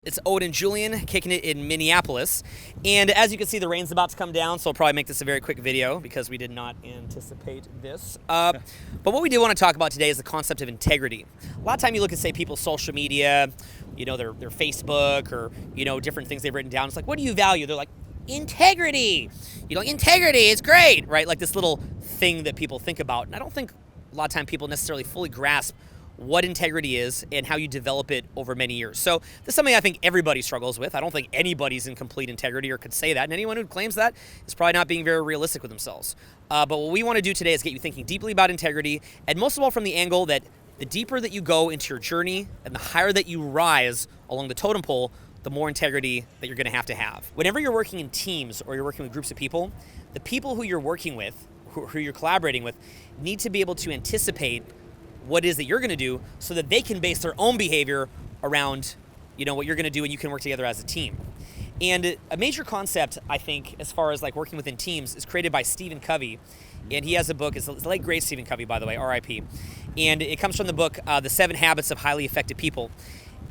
It's Owen and Julien kicking it in Minneapolis, and as you can see, the rain's about to come down, so I'll probably make this a very quick video because we did not anticipate this. But what we do want to talk about today is the concept of integrity. A lot of time you look at, say, people's social media, you know, their Facebook, or, you know, different things they've written down. It's like, what do you value? They're like, integrity. You know, integrity is great, right? Like this little thing that people think about. And I don't think a lot of time people necessarily fully grasp what integrity is and how you develop it over many years. So this is something I think everybody struggles with. I don't think anybody's in complete integrity or could say that, and anyone who claims that is probably not being very realistic with themselves. But what we want to do today is get you thinking deeply about integrity, and most of all from the angle that the deeper that you go into your journey and the higher that you rise along the totem pole, the more integrity that you're going to have. Whenever you're working in teams or you're working with groups of people, the people who you're working with, who you're collaborating with, need to be able to anticipate what it is that you're going to do so that they can base their own behavior around, you know, what you're going to do, and you can work together as a team. And a major concept, I think, as far as like working within teams, is created by Stephen Covey. And he has a book, it's the late great Stephen Covey, by the way, R.I.P. And it comes from the book, The 7 Habits of Highly Effective People.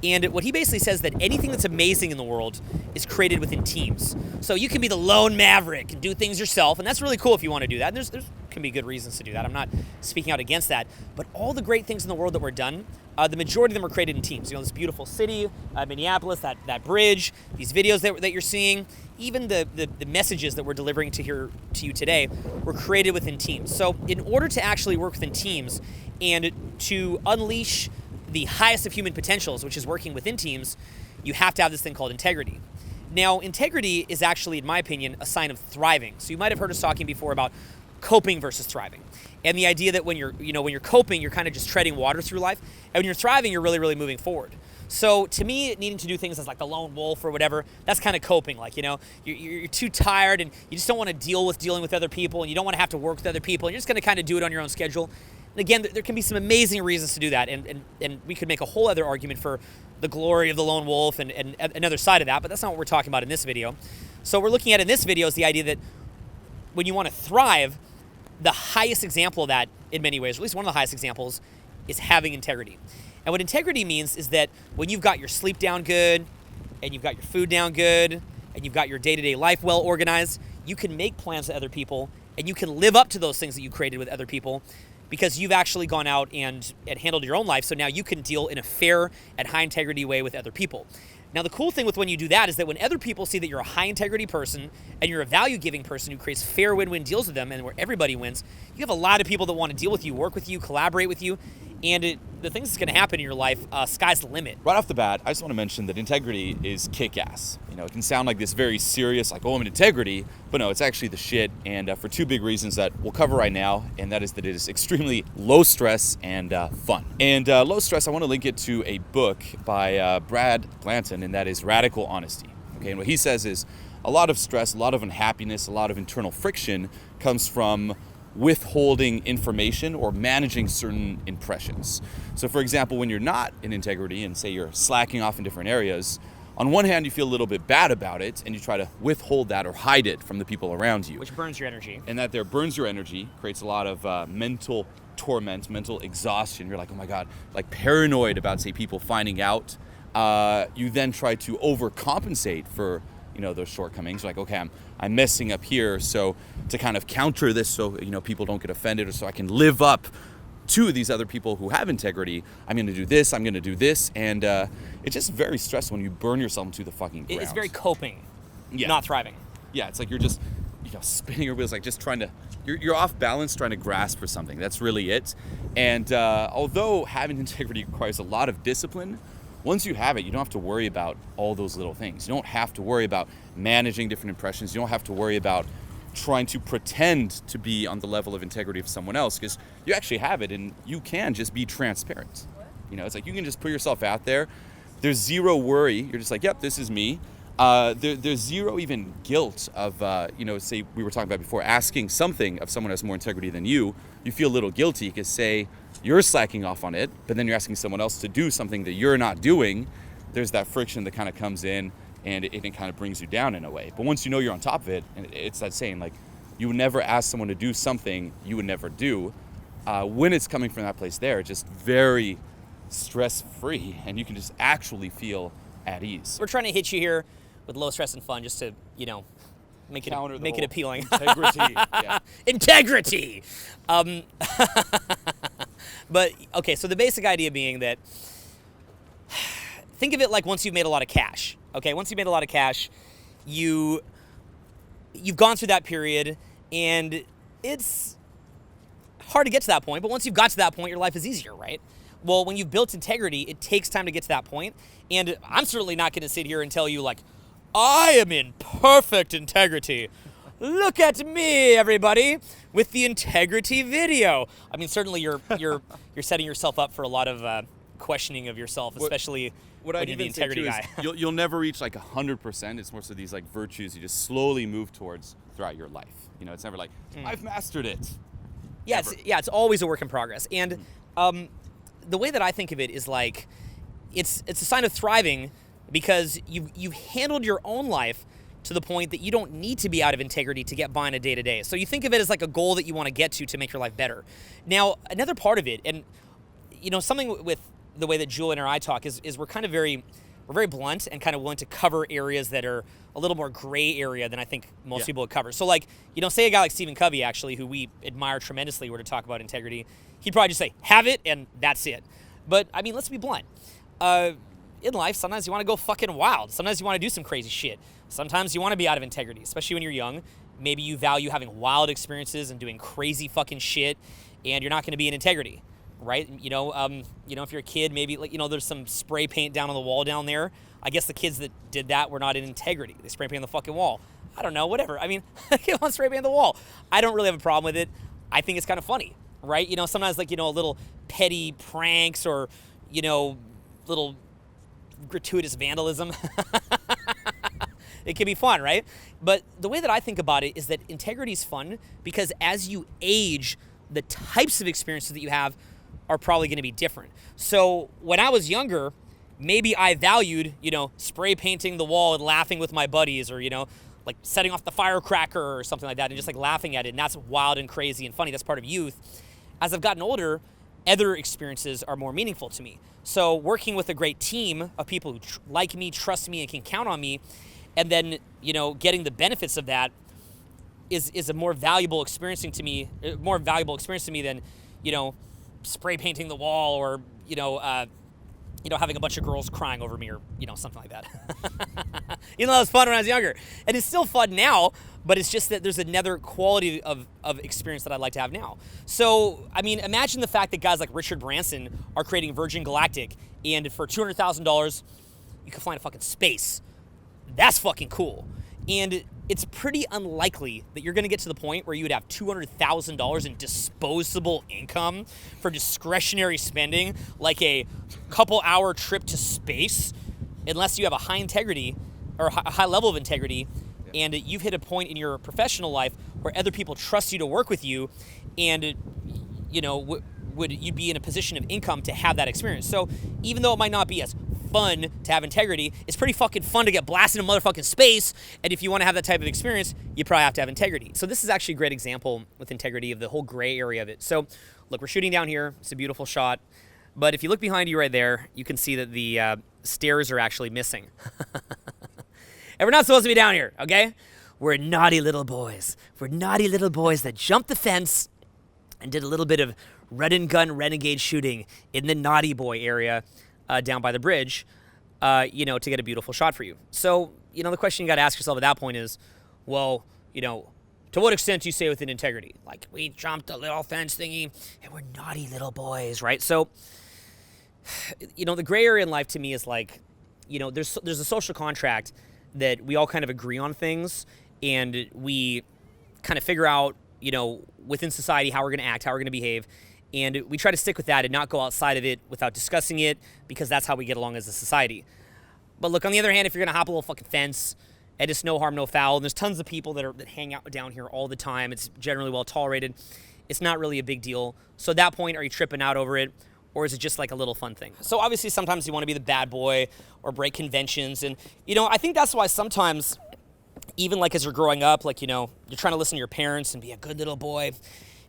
And what he basically says that anything that's amazing in the world is created within teams. So you can be the lone maverick and do things yourself, and that's really cool if you want to do that. And there can be good reasons to do that. I'm not speaking out against that. But all the great things in the world that were done, the majority of them were created in teams. You know, this beautiful city, Minneapolis, that bridge, these videos that you're seeing, even the messages that we're delivering to you today were created within teams. So in order to actually work within teams and to unleash the highest of human potentials, which is working within teams, you have to have this thing called integrity. Now, integrity is actually, in my opinion, a sign of thriving. So you might have heard us talking before about coping versus thriving. And the idea that when you're coping, you're kind of just treading water through life. And when you're thriving, you're really, really moving forward. So to me, needing to do things as like the lone wolf or whatever, that's kind of coping. Like, you know, you're too tired and you just don't want to dealing with other people, and you don't want to have to work with other people, and you're just going to kind of do it on your own schedule. And again, there can be some amazing reasons to do that, and we could make a whole other argument for the glory of the lone wolf and another side of that, but that's not what we're talking about in this video. So what we're looking at in this video is the idea that when you want to thrive, the highest example of that, in many ways, or at least one of the highest examples, is having integrity. And what integrity means is that when you've got your sleep down good, and you've got your food down good, and you've got your day-to-day life well organized, you can make plans with other people, and you can live up to those things that you created with other people, because you've actually gone out and handled your own life. So now you can deal in a fair and high integrity way with other people. Now, the cool thing with when you do that is that when other people see that you're a high integrity person and you're a value giving person who creates fair win-win deals with them and where everybody wins, you have a lot of people that want to deal with you, work with you, collaborate with you. And the things that's going to happen in your life, sky's the limit. Right off the bat, I just want to mention that integrity is kick-ass. You know, it can sound like this very serious, like, oh, I'm in integrity, but no, it's actually the shit. And for 2 big reasons that we'll cover right now, and that is that it is extremely low stress and fun. And low stress, I want to link it to a book by Brad Blanton, and that is Radical Honesty. Okay, and what he says is a lot of stress, a lot of unhappiness, a lot of internal friction comes from withholding information or managing certain impressions. So for example, when you're not in integrity and say you're slacking off in different areas, on one hand you feel a little bit bad about it and you try to withhold that or hide it from the people around you. Which burns your energy. And that there burns your energy, creates a lot of mental torment, mental exhaustion. You're like, oh my God, like paranoid about, say, people finding out. You then try to overcompensate for, you know, those shortcomings. Like, okay, I'm messing up here, so to kind of counter this so, you know, people don't get offended, or so I can live up to these other people who have integrity, I'm going to do this, I'm going to do this, and it's just very stressful when you burn yourself into the fucking ground. It's very coping, not thriving. Yeah, it's like you're just, you know, spinning your wheels, like just trying to, you're off balance trying to grasp for something. That's really it. And although having integrity requires a lot of discipline, once you have it, you don't have to worry about all those little things. You don't have to worry about managing different impressions. You don't have to worry about trying to pretend to be on the level of integrity of someone else, because you actually have it and you can just be transparent. You know, it's like you can just put yourself out there. There's zero worry. You're just like, yep, this is me. There's zero even guilt of, you know, say we were talking about before, asking something of someone who has more integrity than you. You feel a little guilty because, say, you're slacking off on it, but then you're asking someone else to do something that you're not doing. There's that friction that kind of comes in, and it kind of brings you down in a way. But once you know you're on top of it, and it's that saying, like, you would never ask someone to do something you would never do. When it's coming from that place there, it's just very stress-free, and you can just actually feel at ease. We're trying to hit you here with low stress and fun, just to make it appealing. Integrity. Yeah. Integrity. But okay, so the basic idea being that think of it like once you've made a lot of cash. Okay, once you've made a lot of cash, you've gone through that period, and it's hard to get to that point. But once you've got to that point, your life is easier, right? Well, when you've built integrity, it takes time to get to that point. And I'm certainly not going to sit here and tell you like, I am in perfect integrity. Look at me, everybody, with the integrity video. I mean, certainly you're setting yourself up for a lot of questioning of yourself, especially what when I'd you're the even say integrity too guy. is you'll never reach like 100%. It's more so these like virtues you just slowly move towards throughout your life. You know, it's never like I've mastered it. Yeah, it's always a work in progress. And the way that I think of it is like it's a sign of thriving because you've handled your own life to the point that you don't need to be out of integrity to get by on a day-to-day. So you think of it as like a goal that you want to get to make your life better. Now, another part of it, and something with the way that Julian and I talk is we're very blunt and kind of willing to cover areas that are a little more gray area than I think most people would cover. So like, say a guy like Stephen Covey, actually, who we admire tremendously, were to talk about integrity, he'd probably just say, have it, and that's it. But I mean, let's be blunt. In life, sometimes you want to go fucking wild. Sometimes you want to do some crazy shit. Sometimes you want to be out of integrity, especially when you're young. Maybe you value having wild experiences and doing crazy fucking shit, and you're not going to be in integrity, right? If you're a kid, maybe there's some spray paint down on the wall down there. I guess the kids that did that were not in integrity. They spray painted the fucking wall. I don't know, whatever. I mean, they want to spray paint the wall. I don't really have a problem with it. I think it's kind of funny, right? Sometimes like, little petty pranks or, little gratuitous vandalism. It can be fun, right? But the way that I think about it is that integrity is fun because as you age, the types of experiences that you have are probably going to be different. So when I was younger, maybe I valued, spray painting the wall and laughing with my buddies, or, like setting off the firecracker or something like that and just like laughing at it. And that's wild and crazy and funny. That's part of youth. As I've gotten older, other experiences are more meaningful to me. So working with a great team of people who like me, trust me, and can count on me, and then, getting the benefits of that is a more valuable experience to me than, spray painting the wall or, having a bunch of girls crying over me or, something like that. Even though it was fun when I was younger. And it's still fun now, but it's just that there's another quality of experience that I'd like to have now. So, I mean, imagine the fact that guys like Richard Branson are creating Virgin Galactic, and for $200,000, you can fly into fucking space. That's fucking cool. And it's pretty unlikely that you're going to get to the point where you would have $200,000 in disposable income for discretionary spending, like a couple-hour trip to space, unless you have a high integrity or a high level of integrity, and you've hit a point in your professional life where other people trust you to work with you, and would you be in a position of income to have that experience? So even though it might not be as fun to have integrity, it's pretty fucking fun to get blasted in motherfucking space, and if you want to have that type of experience, you probably have to have integrity. So this is actually a great example with integrity of the whole gray area of it. So look, we're shooting down here. It's a beautiful shot, but if you look behind you right there, you can see that the stairs are actually missing. And we're not supposed to be down here, okay? We're naughty little boys. We're naughty little boys that jumped the fence and did a little bit of run and gun renegade shooting in the naughty boy area down by the bridge, to get a beautiful shot for you. So, the question you got to ask yourself at that point is, well, to what extent do you say within integrity? Like, we jumped a little fence thingy and we're naughty little boys, right? So, the gray area in life to me is like, there's a social contract that we all kind of agree on things, and we kind of figure out, within society how we're going to act, how we're going to behave, and we try to stick with that and not go outside of it without discussing it, because that's how we get along as a society. But look, on the other hand, if you're going to hop a little fucking fence, and it's no harm, no foul, and there's tons of people that hang out down here all the time, it's generally well tolerated, it's not really a big deal. So at that point, are you tripping out over it? Or is it just like a little fun thing? So obviously sometimes you want to be the bad boy or break conventions. And, I think that's why sometimes, even like as you're growing up, like, you're trying to listen to your parents and be a good little boy.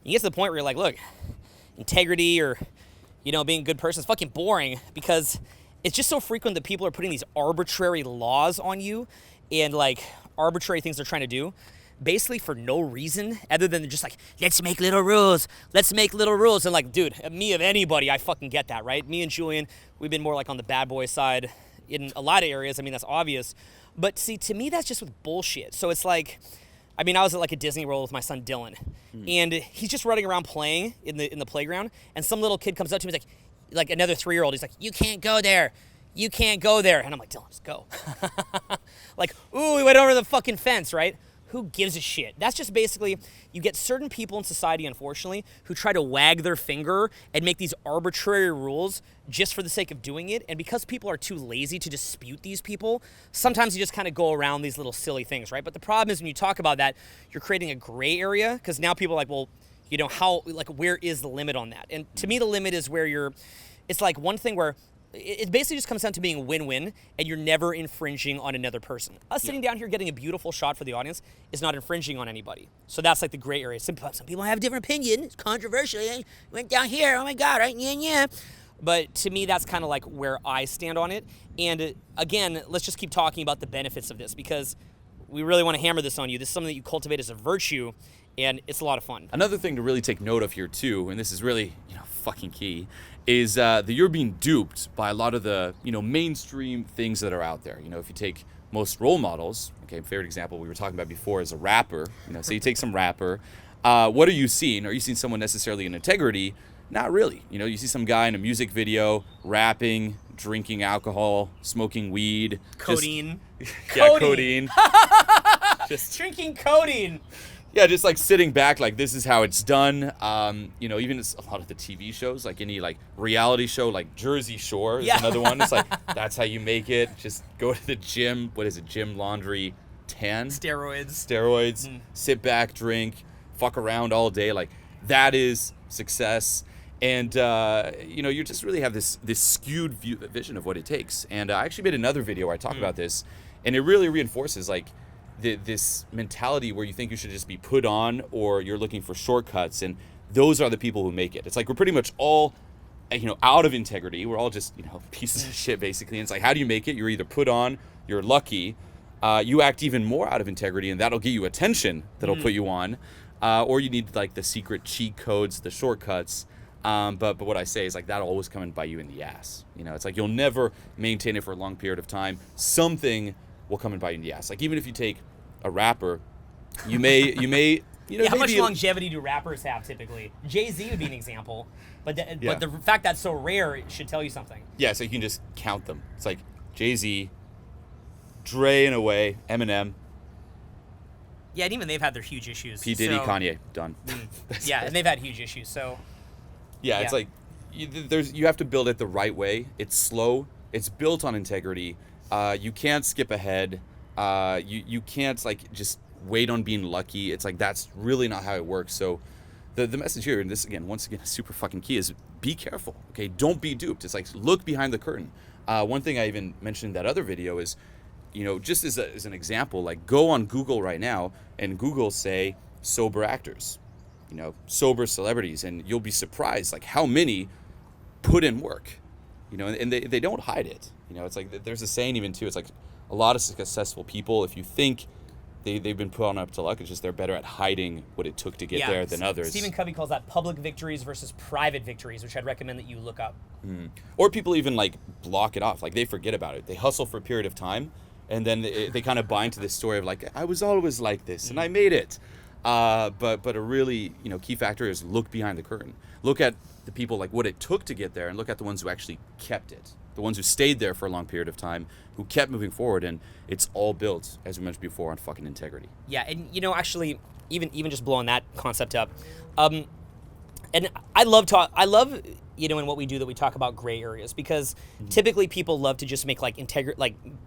You get to the point where you're like, look, integrity or, being a good person is fucking boring, because it's just so frequent that people are putting these arbitrary laws on you and like arbitrary things they're trying to do basically for no reason other than just like, let's make little rules. Let's make little rules. And like, dude, me of anybody, I fucking get that, right? Me and Julien, we've been more like on the bad boy side in a lot of areas. I mean, that's obvious. But see, to me, that's just with bullshit. So it's like, I mean, I was at like a Disney World with my son Dylan, and he's just running around playing in the playground, and some little kid comes up to me, he's like another 3-year-old, he's like, you can't go there. You can't go there. And I'm like, Dylan, just go. Like, ooh, we went over the fucking fence, right? Who gives a shit? That's just basically, you get certain people in society, unfortunately, who try to wag their finger and make these arbitrary rules just for the sake of doing it. And because people are too lazy to dispute these people, sometimes you just kind of go around these little silly things, right? But the problem is when you talk about that, you're creating a gray area because now people are like, well, you know, how, like, where is the limit on that? And to me, the limit is where it's like one thing where it basically just comes down to being a win-win, and you're never infringing on another person. Us sitting down here getting a beautiful shot for the audience is not infringing on anybody. So that's like the gray area. Some people have a different opinion. It's controversial. Went down here. Oh my God, right? Yeah. But to me, that's kind of like where I stand on it. And again, let's just keep talking about the benefits of this because we really want to hammer this on you. This is something that you cultivate as a virtue, and it's a lot of fun. Another thing to really take note of here too, and this is really, fucking key, is that you're being duped by a lot of the, mainstream things that are out there. If you take most role models, okay, favorite example we were talking about before is a rapper. So you take some rapper. What are you seeing? Are you seeing someone necessarily in integrity? Not really. You see some guy in a music video rapping, drinking alcohol, smoking weed, codeine. Codeine. Just drinking codeine. Yeah, just like sitting back, like this is how it's done. Even a lot of the TV shows, like any like reality show, like Jersey Shore is another one. It's like that's how you make it. Just go to the gym. What is it? Gym, laundry, tan. Steroids. Sit back, drink, fuck around all day. Like that is success. And you just really have this skewed vision of what it takes. And I actually made another video where I talk about this, and it really reinforces like this mentality where you think you should just be put on or you're looking for shortcuts, and those are the people who make it. It's like we're pretty much all out of integrity. We're all just pieces of shit basically. And it's like, how do you make it? You're either put on, you're lucky, you act even more out of integrity, and that'll get you attention that'll put you on, or you need like the secret cheat codes, the shortcuts. But what I say is like that'll always come and bite you in the ass. It's like you'll never maintain it for a long period of time. Something will come and bite you in the ass. Like even if you take a rapper, you may how much longevity do rappers have typically? Jay-Z would be an example, but the fact that's so rare, it should tell you something. Yeah, so you can just count them. It's like Jay-Z, Dre in a way, Eminem. Yeah, and even they've had their huge issues. P. Diddy, Kanye, done. Yeah, and they've had huge issues. So yeah, it's like you have to build it the right way. It's slow. It's built on integrity. You can't skip ahead. You can't like just wait on being lucky. It's like that's really not how it works. So the message here, and this once again super fucking key, is be careful. Okay, don't be duped. It's like look behind the curtain. One thing I even mentioned in that other video is, just as an example, like go on Google right now and Google say sober actors, sober celebrities, and you'll be surprised like how many put in work, and they don't hide it. It's like there's a saying even too. It's like a lot of successful people, if you think they've been put on up to luck, it's just they're better at hiding what it took to get there than others. Stephen Covey calls that public victories versus private victories, which I'd recommend that you look up. Or people even like block it off, like they forget about it. They hustle for a period of time, and then they kind of buy into this story of like, I was always like this and I made it. But a really key factor is look behind the curtain. Look at the people, like what it took to get there, and look at the ones who actually kept it. The ones who stayed there for a long period of time, who kept moving forward, and it's all built, as we mentioned before, on fucking integrity. Yeah, and actually, even just blowing that concept up, and I love in what we do that we talk about gray areas, because typically people love to just make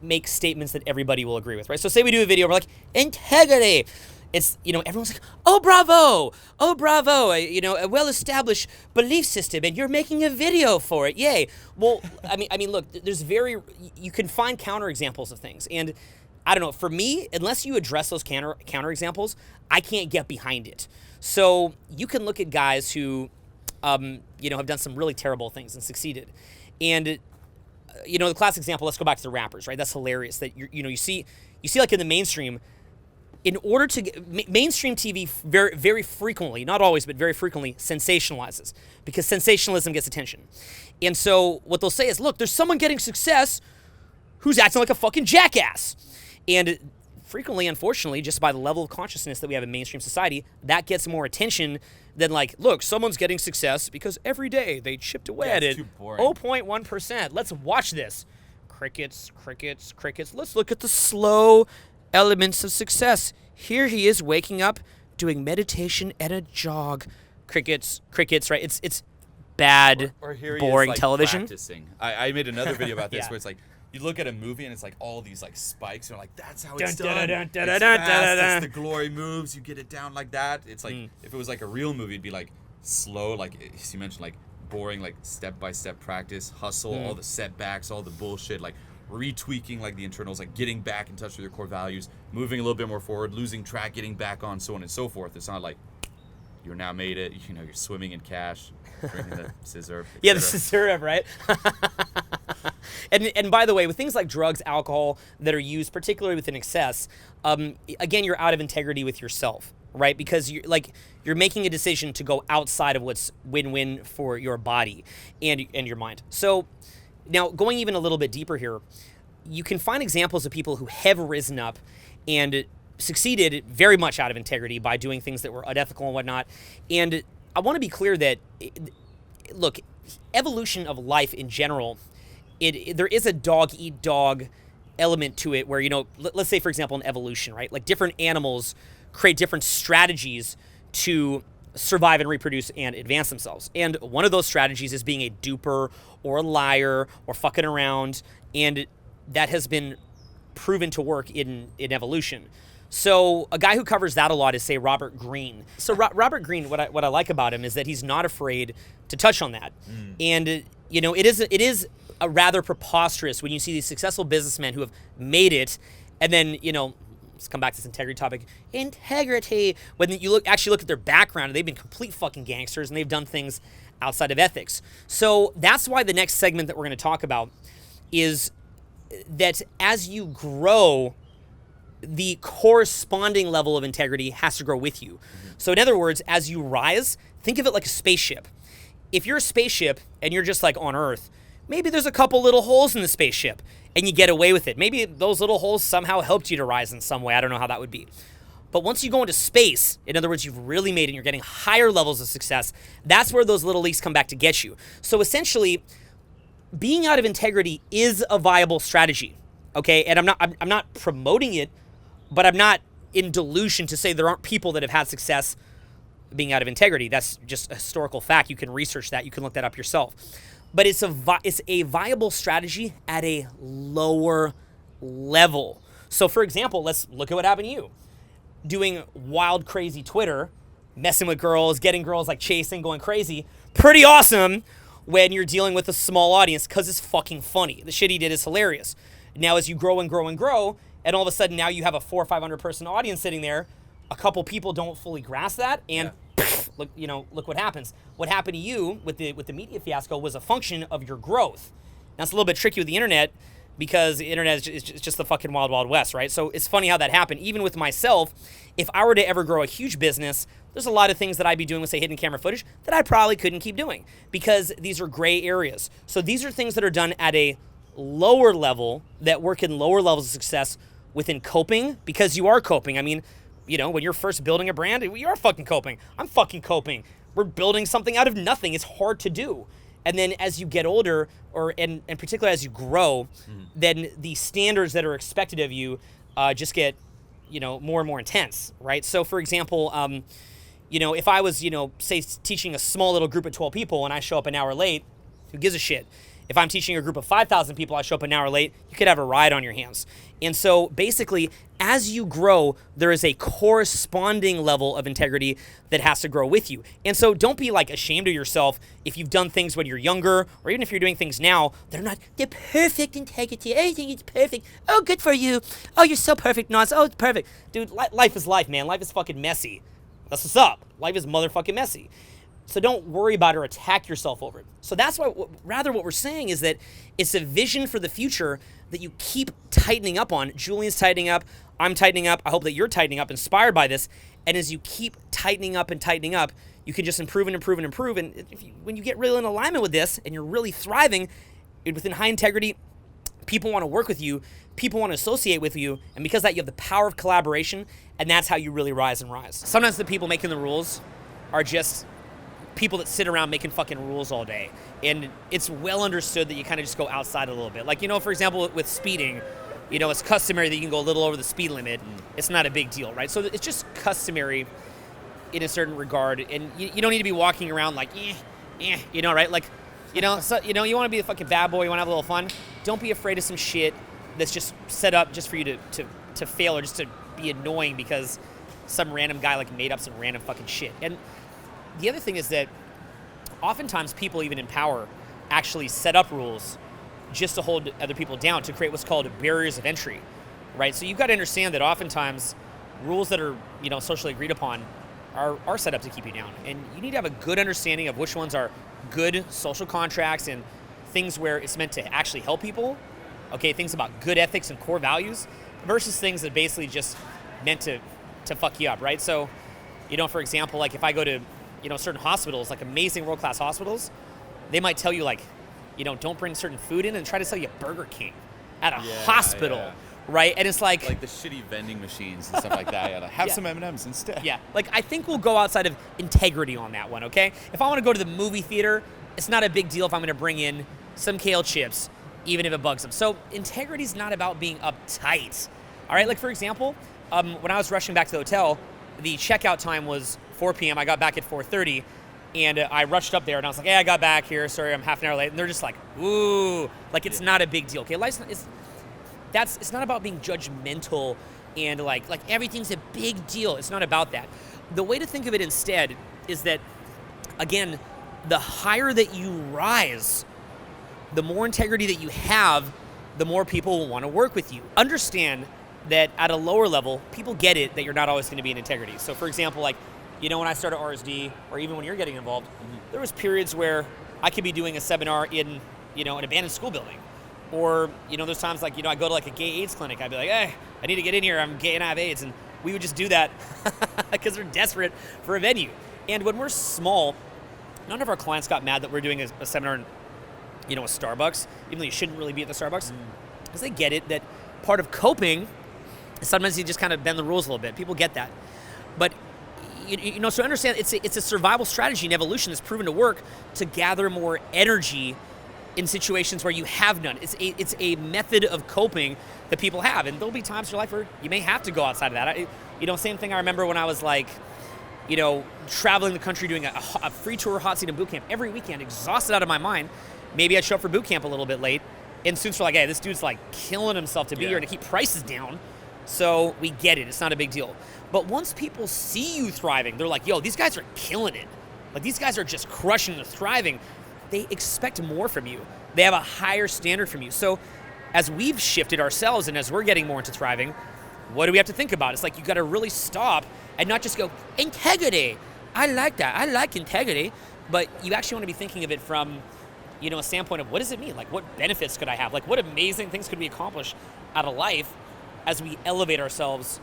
make statements that everybody will agree with, right? So say we do a video, we're like, integrity. It's, everyone's like, oh, bravo, a well-established belief system, and you're making a video for it, yay. Well, I mean, look, you can find counterexamples of things, and I don't know, for me, unless you address those counterexamples, I can't get behind it. So you can look at guys who, have done some really terrible things and succeeded, and the classic example, let's go back to the rappers, right? That's hilarious that you see like in the mainstream, in order to get, mainstream TV very, very frequently, not always, but very frequently, sensationalizes, because sensationalism gets attention. And so what they'll say is, look, there's someone getting success who's acting like a fucking jackass. And frequently, unfortunately, just by the level of consciousness that we have in mainstream society, that gets more attention than like, look, someone's getting success because every day they chipped away at it. 0.1%. Let's watch this. Crickets, crickets, crickets. Let's look at the slow elements of success. Here he is waking up, doing meditation and a jog. Crickets, crickets, right? It's bad, or here boring he is, like, television. Practicing. I made another video about this Yeah. where it's like, you look at a movie and it's like all these like spikes, and you're like, that's how Dun, it's dun, done. dun, dun, It's dun, fast, dun, dun. it's the glory moves, you get it down like that. It's like, if it was like a real movie, it'd be like slow, like as you mentioned, like boring, like step-by-step practice, hustle, all the setbacks, all the bullshit, like retweaking like the internals, like getting back in touch with your core values, moving a little bit more forward, losing track, getting back on, so on and so forth. It's not like you're now made it, you're swimming in cash, drinking the scissor. Yeah, the scissor, right? And by the way, with things like drugs, alcohol that are used, particularly within excess, again, you're out of integrity with yourself, right? Because you're making a decision to go outside of what's win-win for your body and your mind. So now, going even a little bit deeper here, you can find examples of people who have risen up and succeeded very much out of integrity by doing things that were unethical and whatnot. And I want to be clear that, look, evolution of life in general, there is a dog-eat-dog element to it where, let's say, for example, in evolution, right? Like different animals create different strategies to survive and reproduce and advance themselves. And one of those strategies is being a duper or a liar or fucking around. And that has been proven to work in evolution. So a guy who covers that a lot is, say, Robert Greene. So Robert Greene, what I like about him is that he's not afraid to touch on that. And it is a rather preposterous when you see these successful businessmen who have made it, and then let's come back to this integrity topic. Integrity. When you actually look at their background, and they've been complete fucking gangsters, and they've done things outside of ethics. So that's why the next segment that we're going to talk about is that as you grow, the corresponding level of integrity has to grow with you. So in other words, as you rise, think of it like a spaceship. If you're a spaceship and you're just like on Earth, maybe there's a couple little holes in the spaceship and you get away with it. Maybe those little holes somehow helped you to rise in some way. I don't know how that would be. But once you go into space, in other words, you've really made it and you're getting higher levels of success, that's where those little leaks come back to get you. So essentially, being out of integrity is a viable strategy, okay? And I'm not promoting it, but I'm not in delusion to say there aren't people that have had success being out of integrity. That's just a historical fact. You can research that. You can look that up yourself. But it's a viable strategy at a lower level. So, for example, let's look at what happened to you. Doing wild, crazy Twitter, messing with girls, getting girls like chasing, going crazy. Pretty awesome when you're dealing with a small audience because it's fucking funny. The shit he did is hilarious. Now, as you grow and grow and grow, and all of a sudden now you have a 400 or 500 person audience sitting there, a couple people don't fully grasp that, and look what happens. What happened to you with the media fiasco was a function of your growth. Now, it's a little bit tricky with the internet because the internet is just the fucking wild, wild west, right? So it's funny how that happened. Even with myself, if I were to ever grow a huge business, there's a lot of things that I'd be doing with, say, hidden camera footage that I probably couldn't keep doing because these are gray areas. So these are things that are done at a lower level that work in lower levels of success within coping, because you are coping. I mean, when you're first building a brand, you are fucking coping. I'm fucking coping. We're building something out of nothing. It's hard to do. And then as you get older, and particularly as you grow, then the standards that are expected of you just get, more and more intense, right? So, for example, if I was, say, teaching a small little group of 12 people and I show up an hour late, who gives a shit? If I'm teaching a group of 5,000 people, I show up an hour late, you could have a riot on your hands. And so basically, as you grow, there is a corresponding level of integrity that has to grow with you. And so don't be like ashamed of yourself if you've done things when you're younger, or even if you're doing things now, they're perfect integrity. Everything is perfect. Oh, good for you. Oh, you're so perfect, Nas. Oh, it's perfect. Dude, life is life, man. Life is fucking messy. That's what's up. Life is motherfucking messy. So don't worry about it or attack yourself over it. So that's why, rather what we're saying is that it's a vision for the future that you keep tightening up on. Julien's tightening up. I'm tightening up. I hope that you're tightening up, inspired by this. And as you keep tightening up and tightening up, you can just improve and improve and improve. And when you get really in alignment with this and you're really thriving within high integrity, people want to work with you. People want to associate with you. And because of that, you have the power of collaboration. And that's how you really rise and rise. Sometimes the people making the rules are just people that sit around making fucking rules all day. And it's well understood that you kind of just go outside a little bit. Like, for example, with speeding, it's customary that you can go a little over the speed limit. It's not a big deal, right? So it's just customary in a certain regard. And you don't need to be walking around like, right? Like, so, you want to be a fucking bad boy, you want to have a little fun. Don't be afraid of some shit that's just set up just for you to fail or just to be annoying because some random guy like made up some random fucking shit. And the other thing is that oftentimes people, even in power, actually set up rules just to hold other people down, to create what's called barriers of entry, right? So you've got to understand that oftentimes rules that are, socially agreed upon are set up to keep you down. And you need to have a good understanding of which ones are good social contracts and things where it's meant to actually help people, okay, things about good ethics and core values, versus things that basically just meant to fuck you up, right? So, for example, like if I go to certain hospitals, like amazing world-class hospitals, they might tell you like, don't bring certain food in and try to sell you Burger King at a hospital, right? And it's like the shitty vending machines and stuff like that. Yeah, have some M&Ms instead. Yeah, like I think we'll go outside of integrity on that one, okay? If I want to go to the movie theater, it's not a big deal if I'm going to bring in some kale chips, even if it bugs them. So integrity is not about being uptight, all right? Like for example, when I was rushing back to the hotel, the checkout time was 4 p.m. I got back at 4:30, and I rushed up there, and I was like, hey, I got back here. Sorry, I'm half an hour late. And they're just like, ooh, like it's not a big deal. Okay, it's not about being judgmental and like everything's a big deal. It's not about that. The way to think of it instead is that, again, the higher that you rise, the more integrity that you have, the more people will want to work with you. Understand that at a lower level, people get it that you're not always going to be in integrity. So for example, like, when I started RSD, or even when you're getting involved, there was periods where I could be doing a seminar in, an abandoned school building. Or, there's times like, I go to like a gay AIDS clinic. I'd be like, hey, I need to get in here. I'm gay and I have AIDS. And we would just do that because we're desperate for a venue. And when we're small, none of our clients got mad that we're doing a seminar in, a Starbucks, even though you shouldn't really be at the Starbucks, because they get it that part of coping is sometimes you just kind of bend the rules a little bit. People get that. But so understand it's a survival strategy in evolution that's proven to work to gather more energy in situations where you have none. It's a method of coping that people have, and there'll be times in your life where you may have to go outside of that. Same thing I remember when I was like, traveling the country doing a free tour hot seat and boot camp every weekend, exhausted out of my mind. Maybe I'd show up for boot camp a little bit late, and students were like, hey, this dude's like killing himself to be here and to keep prices down. So we get it. It's not a big deal. But once people see you thriving, they're like, yo, these guys are killing it. Like, these guys are just crushing the thriving. They expect more from you. They have a higher standard from you. So as we've shifted ourselves and as we're getting more into thriving, what do we have to think about? It's like you got to really stop and not just go, integrity. I like that. I like integrity. But you actually want to be thinking of it from, a standpoint of what does it mean? Like, what benefits could I have? Like, what amazing things could we accomplish out of life as we elevate ourselves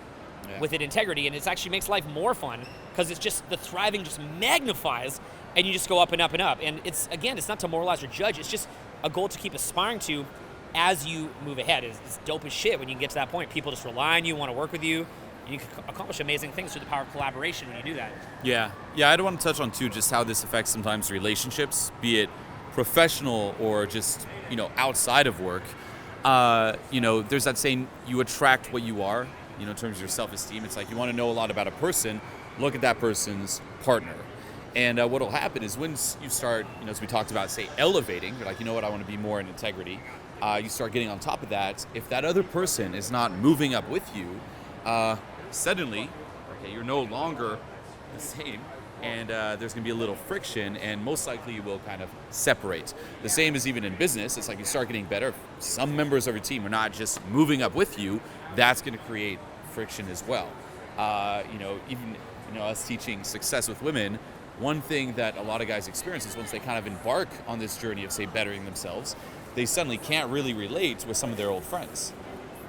with integrity? And it actually makes life more fun because it's just the thriving just magnifies and you just go up and up and up. And it's not to moralize or judge. It's just a goal to keep aspiring to as you move ahead. It's dope as shit when you get to that point. People just rely on you, want to work with you. And you can accomplish amazing things through the power of collaboration when you do that. Yeah, I do want to touch on too just how this affects sometimes relationships, be it professional or just, outside of work. There's that saying, you attract what you are, in terms of your self-esteem. It's like you want to know a lot about a person, look at that person's partner. And what will happen is once you start, as we talked about, say, elevating, you're like, I want to be more in integrity. You start getting on top of that. If that other person is not moving up with you, suddenly, you're no longer the same. And there's going to be a little friction, and most likely you will kind of separate. The same is even in business. It's like you start getting better. If some members of your team are not just moving up with you, that's going to create friction as well. Even us teaching success with women, one thing that a lot of guys experience is once they kind of embark on this journey of, say, bettering themselves, they suddenly can't really relate with some of their old friends.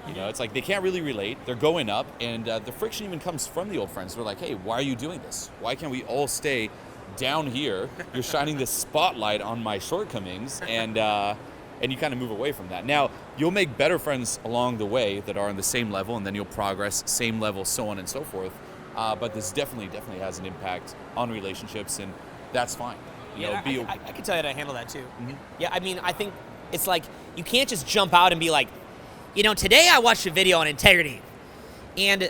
You know, it's like they can't really relate. They're going up, and the friction even comes from the old friends. They're like, hey, why are you doing this? Why can't we all stay down here? You're shining this spotlight on my shortcomings, and you kind of move away from that. Now, you'll make better friends along the way that are on the same level, and then you'll progress, same level, so on and so forth. But this definitely has an impact on relationships, and that's fine. You know, I can tell you how to handle that too. Mhm. Yeah, I mean, I think it's like you can't just jump out and be like, you know, today I watched a video on integrity, and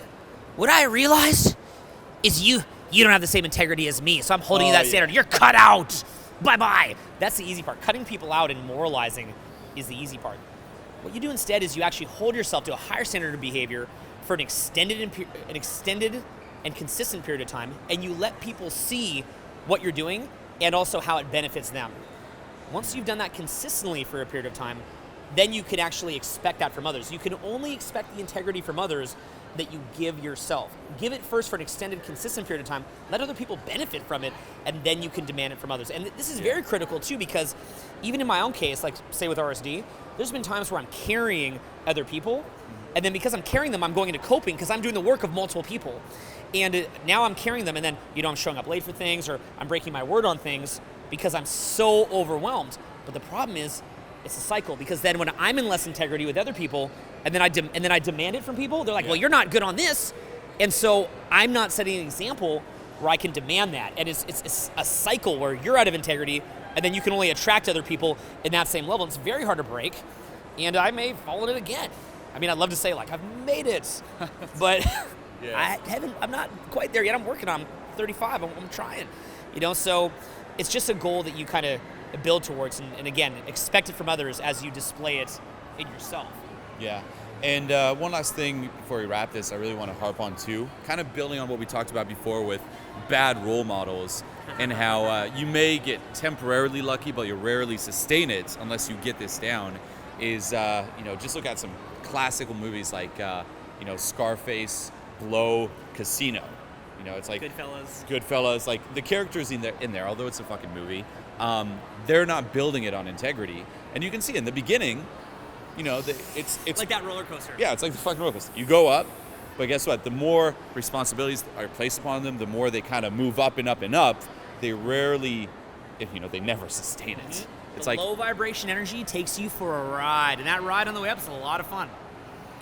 what I realized is you don't have the same integrity as me, so I'm holding you that standard. You're cut out. Bye-bye. That's the easy part. Cutting people out and moralizing is the easy part. What you do instead is you actually hold yourself to a higher standard of behavior for an extended and consistent period of time, and you let people see what you're doing and also how it benefits them. Once you've done that consistently for a period of time, then you can actually expect that from others. You can only expect the integrity from others that you give yourself. Give it first for an extended, consistent period of time. Let other people benefit from it, and then you can demand it from others. And this is very critical too, because even in my own case, like say with RSD, there's been times where I'm carrying other people, and then because I'm carrying them, I'm going into coping because I'm doing the work of multiple people. And now I'm carrying them, and then I'm showing up late for things, or I'm breaking my word on things because I'm so overwhelmed. But the problem is, it's a cycle, because then when I'm in less integrity with other people, and then I demand it from people, they're like, well, you're not good on this, and so I'm not setting an example where I can demand that, and it's a cycle where you're out of integrity, and then you can only attract other people in that same level. It's very hard to break, and I may fall in it again. I mean, I'd love to say like I've made it, but I'm not quite there yet. I'm working on 35. I'm trying, So it's just a goal that you kind of build towards, and again, expect it from others as you display it in yourself. Yeah. And one last thing before we wrap this, I really want to harp on too, kind of building on what we talked about before with bad role models and how you may get temporarily lucky, but you rarely sustain it unless you get this down, is, just look at some classical movies like, Scarface, Blow, Casino. It's like Goodfellas, like the characters in there, although it's a fucking movie, they're not building it on integrity. And you can see in the beginning, it's like that roller coaster. Yeah, it's like the fucking roller coaster. You go up, but guess what? The more responsibilities are placed upon them, the more they kind of move up and up and up. They rarely, they never sustain it. Mm-hmm. It's the like low vibration energy takes you for a ride, and that ride on the way up is a lot of fun.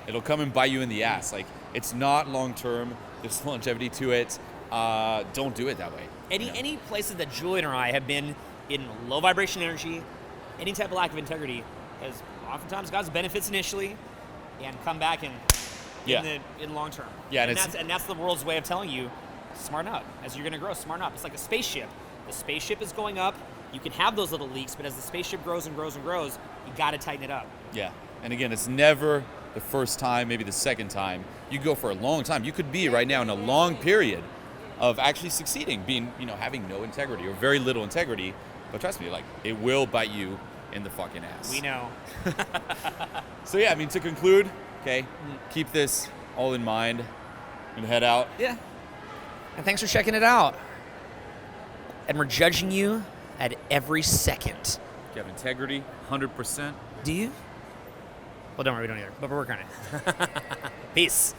It'll come and bite you in the ass. Like, it's not long term. There's longevity to it. Don't do it that way. Any places that Julian or I have been in low vibration energy, any type of lack of integrity, has oftentimes got its benefits initially, and come back in long term. Yeah, and that's the world's way of telling you, smarten up. As you're going to grow, smarten up. It's like a spaceship. The spaceship is going up. You can have those little leaks, but as the spaceship grows and grows and grows, you got to tighten it up. Yeah, and again, it's never the first time, maybe the second time. You go for a long time. You could be right now in a long period of actually succeeding, being, having no integrity or very little integrity. But trust me, like, it will bite you in the fucking ass. We know. So yeah, to conclude, okay, keep this all in mind. I'm gonna head out. Yeah. And thanks for checking it out. And we're judging you at every second. You have integrity, 100%. Do you? Well, don't worry, we don't either, but we're working on it. Peace.